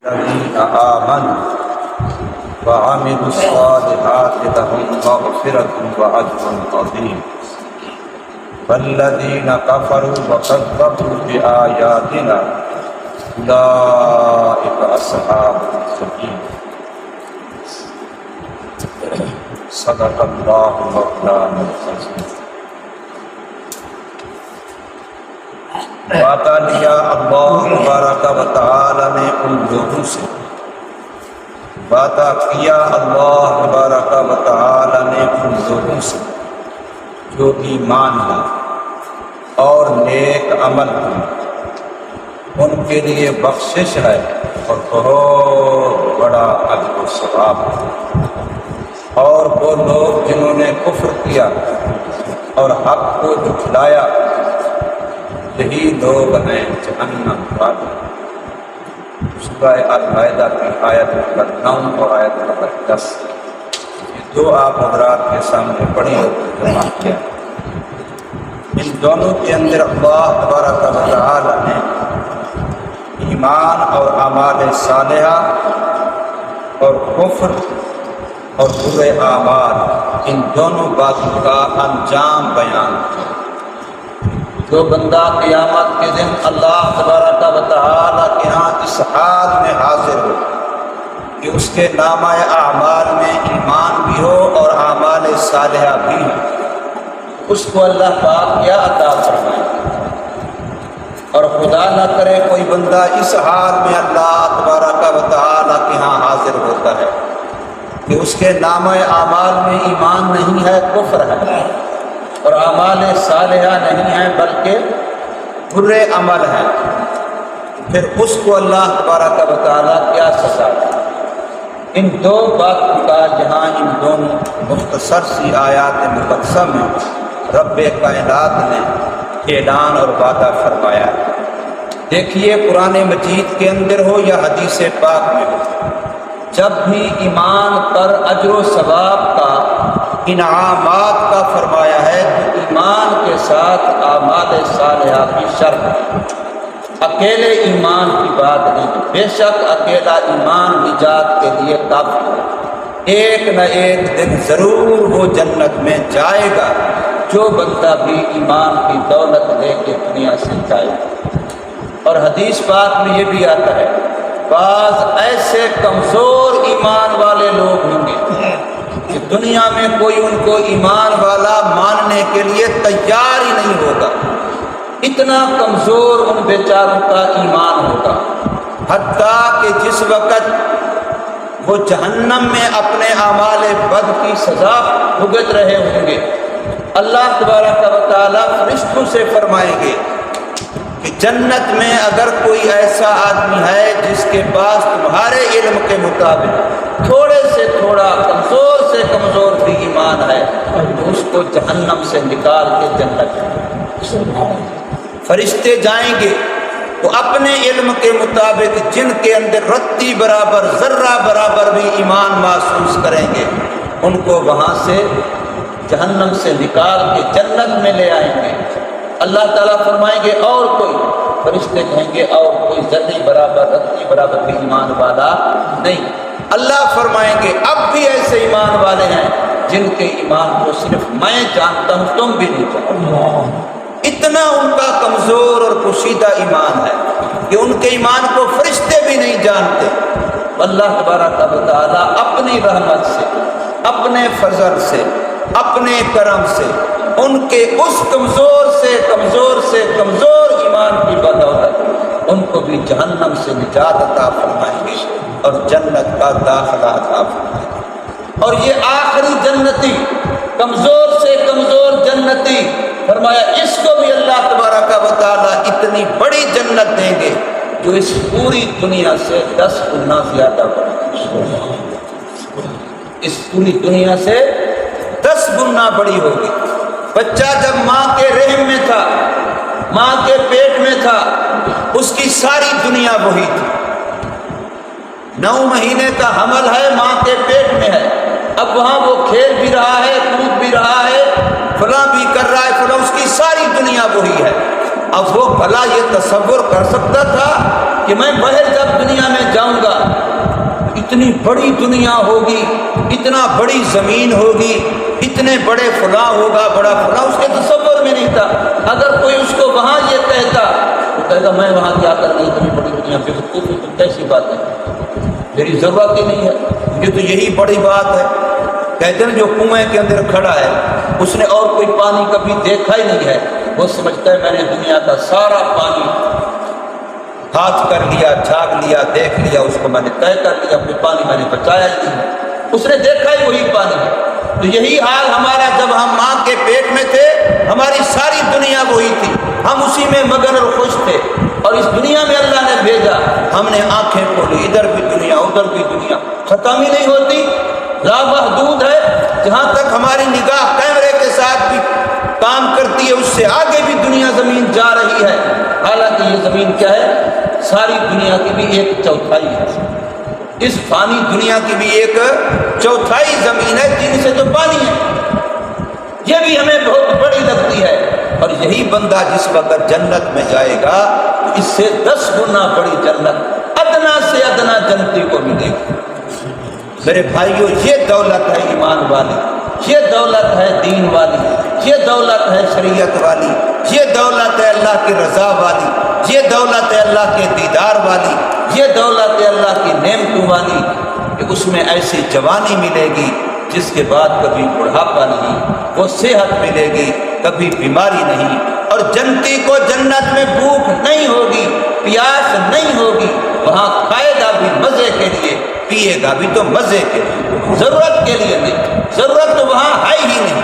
الذين آمنوا وعملوا الصالحات لهم مغفرة وأجر عظيم والذين كفروا وكذبوا بآياتنا أولئك أصحاب الجحيم صدق الله مولانا العظيم۔ وعدہ لیا اللہ تبارک و تعالی نے ان لوگوں سے، وعدہ کیا اللہ تبارک و تعالی نے ان لوگوں سے جو ایمان لائے اور نیک عمل کیے، ان کے لیے بخشش ہے اور بہت بڑا اجر و ثواب ہے۔ اور وہ لوگ جنہوں نے کفر کیا اور حق کو جھٹلایا، یہی لوگ ہیں جہنم والے۔ سورہ المائدہ کی آیت نمبر 9 اور آیت نمبر 10، یہ دو آپ حضرات کے سامنے پڑھی اور جمع کیا۔ ان دونوں کے اندر اللہ تبارک و تعالی نے ایمان اور اعمال صالحہ اور کفر اور برے اعمال، ان دونوں باتوں کا انجام بیان کیا۔ جو بندہ قیامت کے دن اللہ تبارک و تعالی کے ہاں اس حال میں حاضر ہو کہ اس کے نامہ اعمال میں ایمان بھی ہو اور اعمال صالحہ بھی ہو، اس کو اللہ پاک کیا عطا فرمائے۔ اور خدا نہ کرے کوئی بندہ اس حال میں اللہ تبارک و تعالی کے ہاں حاضر ہوتا ہے کہ اس کے نامہ اعمال میں ایمان نہیں ہے، کفر ہے اور اعمال صالحہ نہیں ہیں بلکہ برے عمل ہیں، پھر اس کو اللہ تبارک و تعالیٰ کیا سزا دے۔ ان دو باتوں کا جہاں ان دونوں مختصر سی آیات مقدسہ میں رب کائنات نے اعلان اور وعدہ فرمایا ہے۔ دیکھیے قرآن مجید کے اندر ہو یا حدیث پاک میں ہو، جب بھی ایمان پر اجر و ثواب کا، انعامات کا فرمایا ہے تو ایمان کے ساتھ اعمال صالحہ کی شرط ہے۔ اکیلے ایمان کی بات نہیں ہے، بے شک اکیلا ایمان نجات کے لیے کافی ہے، ایک نہ ایک دن ضرور وہ جنت میں جائے گا جو بندہ بھی ایمان کی دولت لے کے دنیا سے جائے گا۔ اور حدیث پاک میں یہ بھی آتا ہے، بعض ایسے کمزور ایمان والے لوگ ہوں گے کہ دنیا میں کوئی ان کو ایمان والا ماننے کے لیے تیار ہی نہیں ہوگا، اتنا کمزور ان بیچاروں کا ایمان ہوگا، حتیٰ کہ جس وقت وہ جہنم میں اپنے اعمال بد کی سزا بھگت رہے ہوں گے، اللہ تبارک و تعالیٰ فرشتوں سے فرمائیں گے کہ جنت میں اگر کوئی ایسا آدمی ہے جس کے پاس تمہارے علم کے مطابق تھوڑے سے تھوڑا، کمزور سے کمزور بھی ایمان ہے تو اس کو جہنم سے نکال کے جنت میں۔ فرشتے جائیں گے وہ اپنے علم کے مطابق جن کے اندر رتی برابر، ذرہ برابر بھی ایمان محسوس کریں گے، ان کو وہاں سے جہنم سے نکال کے جنت میں لے آئیں گے۔ اللہ تعالیٰ فرمائیں گے اور کوئی، فرشتے کہیں گے اور کوئی ذرے برابر، رتی برابر بھی ایمان والا نہیں۔ اللہ فرمائیں گے اب بھی ایسے ایمان والے ہیں جن کے ایمان کو صرف میں جانتا ہوں، تم بھی نہیں جانتے۔ اتنا ان کا کمزور اور پوشیدہ ایمان ہے کہ ان کے ایمان کو فرشتے بھی نہیں جانتے۔ اللہ تبارک و تعالیٰ اپنی رحمت سے، اپنے فضل سے، اپنے کرم سے ان کے اس کمزور سے کمزور ایمان کی بدولت ان کو بھی جہنم سے نجات عطا فرمائیں گے اور جنت کا داخلہ عطا فرمائیں گے۔ اور یہ آخری جنتی، کمزور سے کمزور جنتی، فرمایا اس کو بھی اللہ تبارک و تعالیٰ اتنی بڑی جنت دیں گے جو اس پوری دنیا سے 10 گنا زیادہ بڑی، اس پوری دنیا سے 10 گنا بڑی ہوگی۔ بچہ جب ماں کے رحم میں تھا، ماں کے پیٹ میں تھا، اس کی ساری دنیا وہی تھی۔ 9 مہینے کا حمل ہے، ماں کے پیٹ میں ہے، اب وہاں وہ کھیل بھی رہا ہے، کود بھی رہا ہے، فلاں بھی کر رہا ہے، فلاں، اس کی ساری دنیا وہی ہے۔ اب وہ بھلا یہ تصور کر سکتا تھا کہ میں باہر جب دنیا میں جاؤں گا بڑی دنیا ہوگی، اتنا بڑی زمین ہوگی، اتنے بڑے فلاں ہوگا، بڑا فلاں، اس کے تصور میں نہیں تھا۔ اگر کوئی اس کو وہاں یہ کہتا تو کہتا میں وہاں کیا کرنا، اتنی بڑی دنیا بے وقوفی، تو کیسی بات ہے، میری ضرورت ہی نہیں ہے، مجھے تو یہی بڑی بات ہے۔ کہتے ہیں جو کنویں کے اندر کھڑا ہے، اس نے اور کوئی پانی کبھی دیکھا ہی نہیں ہے، وہ سمجھتا ہے میں نے دنیا کا سارا پانی ہاتھ کر لیا، جھاگ لیا، دیکھ لیا، اس کو میں نے طے کر لیا، کوئی پانی میں نے بچایا ہی نہیں ہے، اس نے دیکھا ہی وہی پانی ہے۔ تو یہی حال ہمارا، جب ہم ماں کے پیٹ میں تھے ہماری ساری دنیا وہی تھی، ہم اسی میں مگن اور خوش تھے، اور اس دنیا میں اللہ نے بھیجا، ہم نے آنکھیں کھولی، ادھر بھی دنیا ادھر بھی دنیا، ختم ہی نہیں ہوتی، لامحدود ہے، جہاں تک ہماری نگاہ کیمرے کے ساتھ بھی کام کرتی ہے اس سے آگے بھی دنیا زمین جا رہی ہے۔ حالانکہ یہ زمین کیا ہے، ساری دنیا کی بھی ایک چوتھائی ہے، اس فانی دنیا کی بھی ایک چوتھائی زمین ہے، جن سے تو پانی ہے، یہ بھی ہمیں بہت بڑی لگتی ہے۔ اور یہی بندہ جس وقت جنت میں جائے گا تو اس سے 10 گنا بڑی جنت ادنا سے ادنا جنتی کو ملے گی۔ میرے بھائیوں، یہ دولت ہے ایمان والی، یہ دولت ہے دین والی، یہ دولت ہے شریعت والی، یہ دولت ہے اللہ کی رضا والی، یہ دولت ہے اللہ کے دیدار والی، یہ دولت ہے اللہ کی نعمتوں والی، کہ اس میں ایسی جوانی ملے گی جس کے بعد کبھی بڑھاپا نہیں، وہ صحت ملے گی، کبھی بیماری نہیں، اور جنتی کو جنت میں بھوک نہیں ہوگی، پیاس نہیں ہوگی، وہاں کھائے گا بھی مزے کے لیے، پیے گا بھی تو مزے کے لیے، ضرورت کے لیے نہیں، ضرورت تو وہاں ہے ہی نہیں،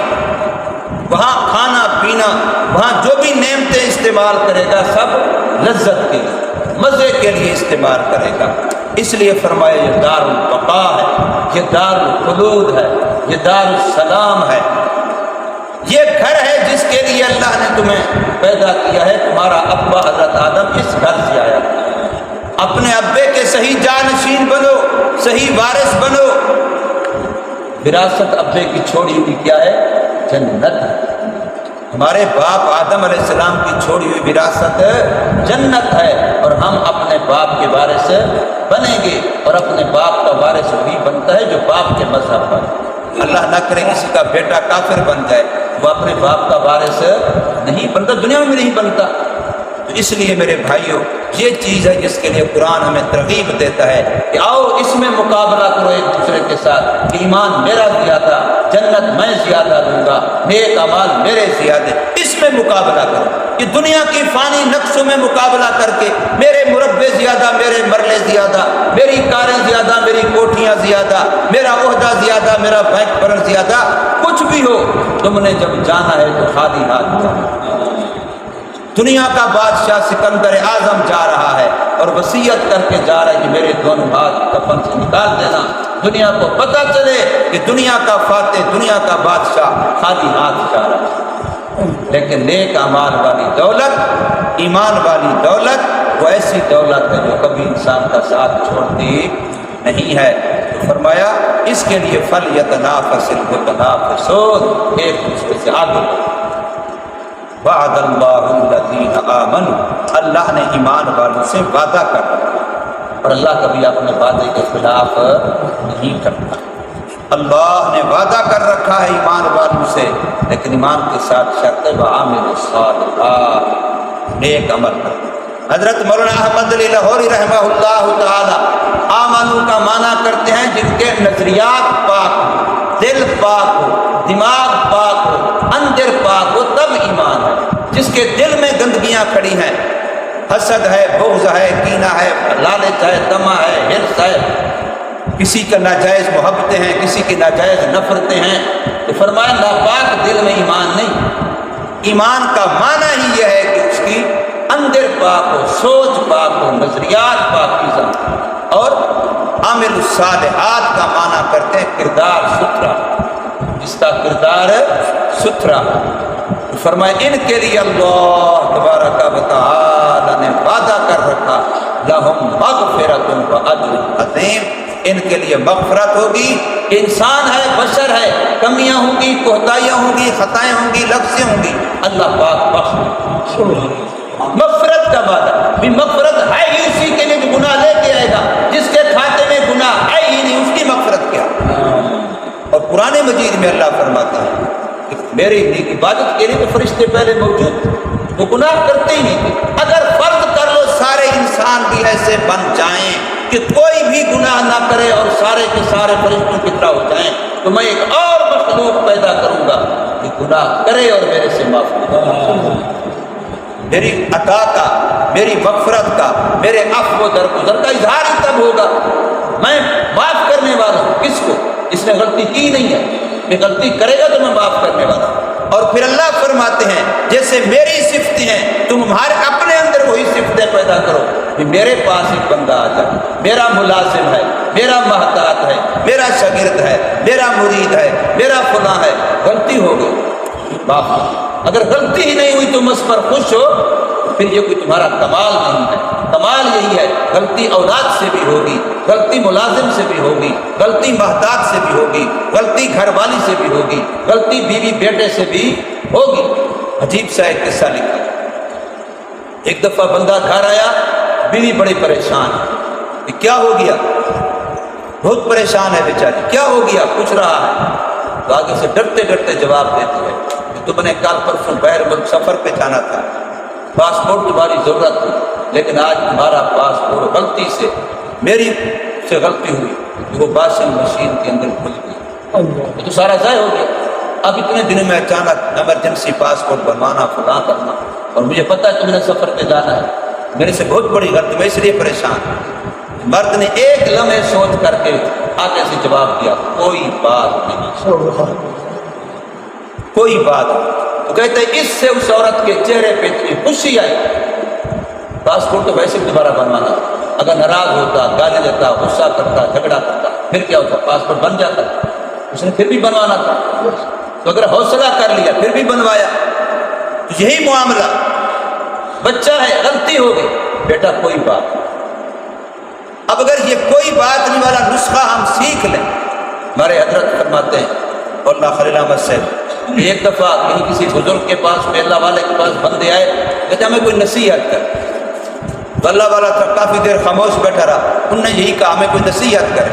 وہاں کھانا پینا، وہاں جو بھی نعمتیں استعمال کرے گا سب لذت کے لیے، مزے کے لیے استعمال کرے گا۔ اس لیے فرمایا یہ دار البقاء ہے، یہ دار الخلود ہے، یہ دار السلام ہے، یہ گھر ہے جس کے لیے اللہ نے تمہیں پیدا کیا ہے۔ تمہارا ابا حضرت آدم اس گھر سے آیا، اپنے ابے کے صحیح جانشین بنو، صحیح وارث بنو۔ وراثت ابے کی چھوڑی ہوئی کیا ہے؟ جنت ہے۔ ہمارے باپ آدم علیہ السلام کی چھوڑی ہوئی وراثت جنت ہے، اور ہم اپنے باپ کے وارث بنیں گے، اور اپنے باپ کا وارث وہی بنتا ہے جو باپ کے مذہب پر۔ اللہ نہ کرے کسی کا بیٹا کافر بن جائے، وہ اپنے باپ کا وارث نہیں بنتا، دنیا میں بھی نہیں بنتا۔ تو اس لیے میرے بھائیوں، یہ چیز ہے جس کے لیے قرآن ہمیں ترغیب دیتا ہے کہ آؤ اس میں مقابلہ کرو ایک دوسرے کے ساتھ، کہ ایمان میرا زیادہ، جنت میں زیادہ دوں گا، نیک اعمال میرے زیادہ، اس میں مقابلہ کرو۔ کہ دنیا کی فانی نقشوں میں مقابلہ کر کے میرے مربے زیادہ، میرے مرلے زیادہ، میری کاریں زیادہ، میری کوٹھیاں زیادہ، میرا عہدہ زیادہ، میرا بینک بیلنس زیادہ، کچھ بھی ہو، تم نے جب جانا ہے تو خالی ہاتھ جانا۔ دنیا کا بادشاہ سکندر اعظم جا رہا ہے اور وصیت کر کے جا رہا ہے کہ میرے دونوں ہاتھ کفن سے نکال دینا، دنیا کو پتہ چلے کہ دنیا کا فاتح، دنیا کا بادشاہ خالی ہاتھ جا رہا ہے۔ لیکن نیک اعمال والی دولت، ایمان والی دولت، وہ ایسی دولت ہے جو کبھی انسان کا ساتھ چھوڑتی نہیں ہے۔ تو فرمایا اس کے لیے فَلْيَتَنَافَسِ الْمُتَنَافِسُونَ، ایک دوسرے سے آگے۔ وعد اللہ الذین آمنوا، اللہ نے ایمان والوں سے وعدہ کر رکھا، اور اللہ کبھی اپنے وعدے کے خلاف نہیں کرتا۔ اللہ نے وعدہ کر رکھا ہے ایمان والوں سے، لیکن ایمان کے ساتھ شرط ہے وَعَامِلُوا الصَّالِحَاتِ، نیک عمل کرتے۔ حضرت مولانا احمد علی لاہوری رحمہ اللہ تعالی آمنو کا معنی کرتے ہیں جن کے نظریات پاک ہو، دل پاک ہو، دماغ پاک ہو، اندر پاک ہو، تب ایمان ہے۔ جس کے دل میں گندگیاں کھڑی ہیں، حسد ہے، بغض ہے، کینہ ہے، لالچ ہے، طمع ہے، حرص ہے، کسی کا ناجائز محبتیں ہیں، کسی کی ناجائز نفرتیں ہیں، تو فرمایا ناپاک دل میں ایمان نہیں۔ ایمان کا معنی ہی یہ ہے کہ اس کی اندر پاک ہو، سوچ پاک ہو، نظریات پاکیزہ، اور عامل الصالحات کا معنی کرتے ہیں کردار ستھرا، جس کا کردار ستھرا۔ فرمائے ان کے لیے اللہ تبارک و تعالی نے وعدہ کر رکھا لہم مغفرۃ و اجر عظیم، ان کے لیے مغفرت ہوگی۔ انسان ہے، بشر ہے، کمیاں ہوں گی، کوتاہیاں ہوں گی، خطائیں ہوں گی، لفظیں ہوں گی، اللہ پاک بخش۔ مغفرت کا وعدہ بھی، مغفرت ہے ہی اسی کے لیے جو گناہ لے کے آئے گا، جس کے کھاتے میں گناہ ہے ہی نہیں، قرآن مجید میں اللہ فرماتا ہے کہ میری عبادت کے لیے تو فرشتے پہلے موجود تھے، وہ گناہ کرتے ہی نہیں تھے۔ اگر فرض کر لو سارے انسان بھی ایسے بن جائیں کہ کوئی بھی گناہ نہ کرے اور سارے کے سارے فرشتوں کی طرح ہو جائیں، تو میں ایک اور مخلوق پیدا کروں گا کہ گناہ کرے اور میرے سے معافی مانگے، میری عطا کا، میری مغفرت کا، میرے عفو و درگزر کا اظہار ہی تب ہوگا۔ میں معاف کرنے والا ہوں کس کو؟ جس نے غلطی کی نہیں ہے، میں غلطی کرے گا تو میں معاف کرنے والا ہوں۔ اور پھر اللہ فرماتے ہیں جیسے میری صفتیں ہیں تمہارے اپنے اندر وہی صفتیں پیدا کرو کہ میرے پاس ایک بندہ آ جائے، میرا ملازم ہے، میرا محتاط ہے، میرا شاگرد ہے، میرا مرید ہے، میرا فلاں ہے، غلطی ہو گئی معاف کرو۔ اگر غلطی ہی نہیں ہوئی تو مجھ پر خوش ہو، پھر یہ کوئی تمہارا کمال نہیں ہے۔ کمال یہی ہے غلطی اولاد سے بھی ہوگی، غلطی ملازم سے بھی ہوگی، غلطی محتاط سے بھی ہوگی، غلطی گھر والی سے بھی ہوگی، غلطی بیوی بیٹے سے بھی ہوگی۔ عجیب سا ایک قصہ لکھا، ایک دفعہ بندہ گھر آیا، بیوی بڑی پریشان ہے کہ کیا ہو گیا، بہت پریشان ہے بیچاری، کیا ہو گیا پوچھ رہا ہے، تو آگے سے ڈرتے ڈرتے جواب دیتی ہے کہ تم نے کل پرسوں باہر ملک سفر پہ جانا تھا، پاسپورٹ تمہاری ضرورت تھی، لیکن آج تمہارا پاسپورٹ غلطی سے میری سے غلطی ہوئی، وہ واشنگ مشین کے اندر کھل گئی، یہ تو سارا ضائع ہو گیا۔ اب اتنے دن میں اچانک ایمرجنسی پاسپورٹ بنوانا، فلاں کرنا، اور مجھے پتہ ہے تم نے سفر پہ جانا ہے، میرے سے بہت بڑی غلطی، میں اس لیے پریشان ہوں۔ مرد نے ایک لمحے سوچ کر کے آگے سے جواب دیا، کوئی بات نہیں، کوئی بات نہیں۔ تو کہتے ہیں اس سے اس عورت کے چہرے پہ اتنی خوشی آئی، پاسپورٹ تو ویسے بھی دوبارہ بنوانا، اگر ناراض ہوتا، گالی دیتا، غصہ کرتا، جھگڑا کرتا، پھر کیا ہوتا، پاسپورٹ بن جاتا، اس نے پھر بھی بنوانا تھا، تو اگر حوصلہ کر لیا پھر بھی بنوایا۔ تو یہی معاملہ، بچہ ہے غلطی ہو گئی، بیٹا کوئی بات۔ اب اگر یہ کوئی بات نہیں والا نسخہ ہم سیکھ لیں، ہمارے حضرت فرماتے ہیں مولانا خلیل احمد صاحب، ایک دفعہ کہیں کسی بزرگ کے پاس میں اللہ والے کے پاس بندے آئے، کہتے ہمیں کوئی نصیحت کر، تو اللہ والا تھا کافی دیر خاموش بیٹھا رہا، انہوں نے یہی کہا ہمیں کوئی نصیحت کر۔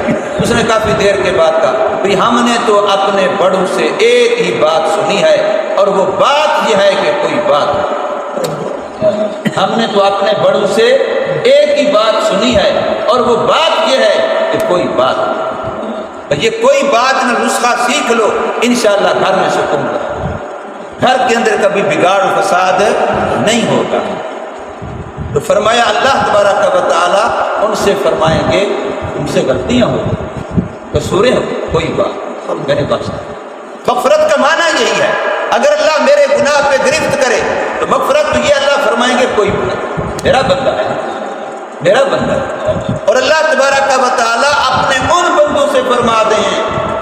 اس نے کافی دیر کے بعد کہا بھئی ہم نے تو اپنے بڑوں سے ایک ہی بات سنی ہے، اور وہ بات یہ ہے کہ کوئی بات، ہم نے تو اپنے بڑوں سے ایک ہی بات سنی ہے اور وہ بات یہ ہے کہ کوئی بات، یہ کوئی بات نہ نسخہ سیکھ لو، انشاءاللہ گھر میں سکون رہے، گھر کے اندر کبھی بگاڑ و فساد نہیں ہوگا۔ تو فرمایا اللہ تبارک و تعالیٰ ان سے فرمائیں گے تم سے غلطیاں ہو، قصوریں ہو، کوئی بات میرے بخش۔ مغفرت کا معنی یہی ہے، اگر اللہ میرے گناہ پہ گرفت کرے تو مغفرت تو یہ اللہ فرمائیں گے کوئی بات، میرا بندہ ہے، میرا بندہ ہے۔ اور اللہ تبارک و تعالیٰ اپنے ان بندوں سے فرما دیں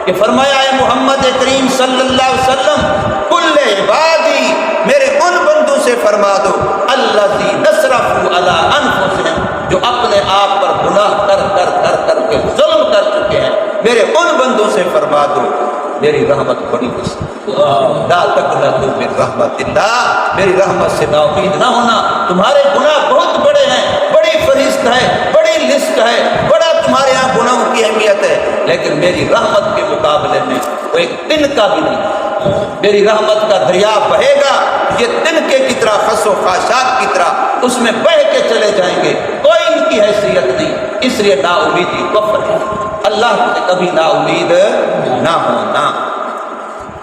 کہ فرمایا ہے محمد کریم صلی اللہ علیہ وسلم کل عبادی، میرے ان بندوں سے فرما دو الذی نصرفوا علی انفسہم، جو اپنے آپ پر گناہ کر کر کر کر کے ظلم کر چکے ہیں، میرے ان بندوں سے فرما دو میری رحمت بڑی وسیع، لا تقنطوا من رحمت اللہ، میری رحمت سے نا امید نہ ہونا، تمہارے گناہ بہت بڑے ہیں، بڑی فہرست ہے، بڑی لسٹ ہے، بڑا تمہارے یہاں گناہوں کی اہمیت ہے، لیکن میری رحمت کے مقابلے میں وہ ایک تن کا بھی نہیں، میری رحمت کا دریا بہے گا، یہ تنکے کی طرح، خس و خاشاک کی طرح اس میں بہہ کے چلے جائیں گے، کوئی ان کی حیثیت نہیں، اس لیے نا امیدی کفر ہے، اللہ سے کبھی نا امید نہ ہونا۔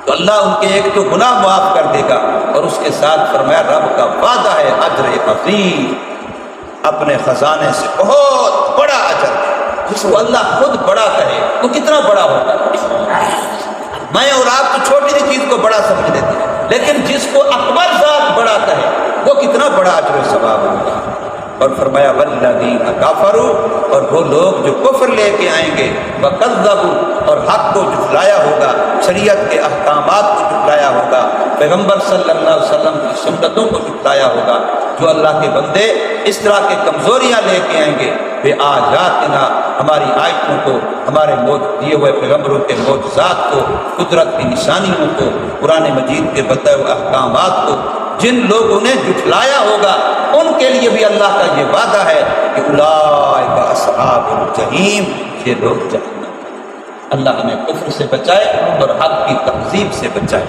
تو اللہ ان کے ایک تو گناہ معاف کر دے گا، اور اس کے ساتھ فرمایا رب کا وعدہ ہے اجر عظیم، اپنے خزانے سے بہت بڑا اجر، جس کو اللہ خود بڑا کہے وہ کتنا بڑا ہوتا ہے۔ میں اور آپ تو چھوٹی سی چیز کو بڑا سمجھ لیتے ہیں، لیکن جس کو اکبر ذات بڑا کہے وہ کتنا بڑا اجر و ثواب ہوگا۔ اور فرمایا والذین کفروا، اور وہ لوگ جو کفر لے کے آئیں گے، وکذبوا، اور حق کو جھٹلایا ہوگا، شریعت کے احکامات کو جھٹلایا ہوگا، پیغمبر صلی اللہ علیہ وسلم کی سنتوں کو جھٹلایا ہوگا، جو اللہ کے بندے اس طرح کے کمزوریاں لے کے آئیں گے، بے آیاتنا، ہماری آیتوں کو، ہمارے دیے ہوئے پیغمبروں کے معجزات کو، قدرت کی نشانیوں کو، قرآن مجید کے بتائے ہوئے احکامات کو، جن لوگوں نے جھٹلایا ہوگا ان کے لیے بھی اللہ کا یہ وعدہ ہے کہ اولئک اصحاب الجحیم، یہ لوگ جہنم۔ اللہ ہمیں کفر سے بچائے اور حق کی تہذیب سے بچائے،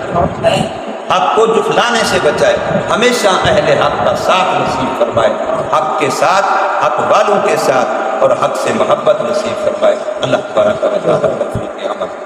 حق کو جھٹلانے سے بچائے، ہمیشہ اہل حق کا ساتھ نصیب فرمائے، حق کے ساتھ، حق والوں کے ساتھ، اور حق سے محبت نصیب فرمائے۔ اللہ تبارک و تعالیٰ توفیق عمل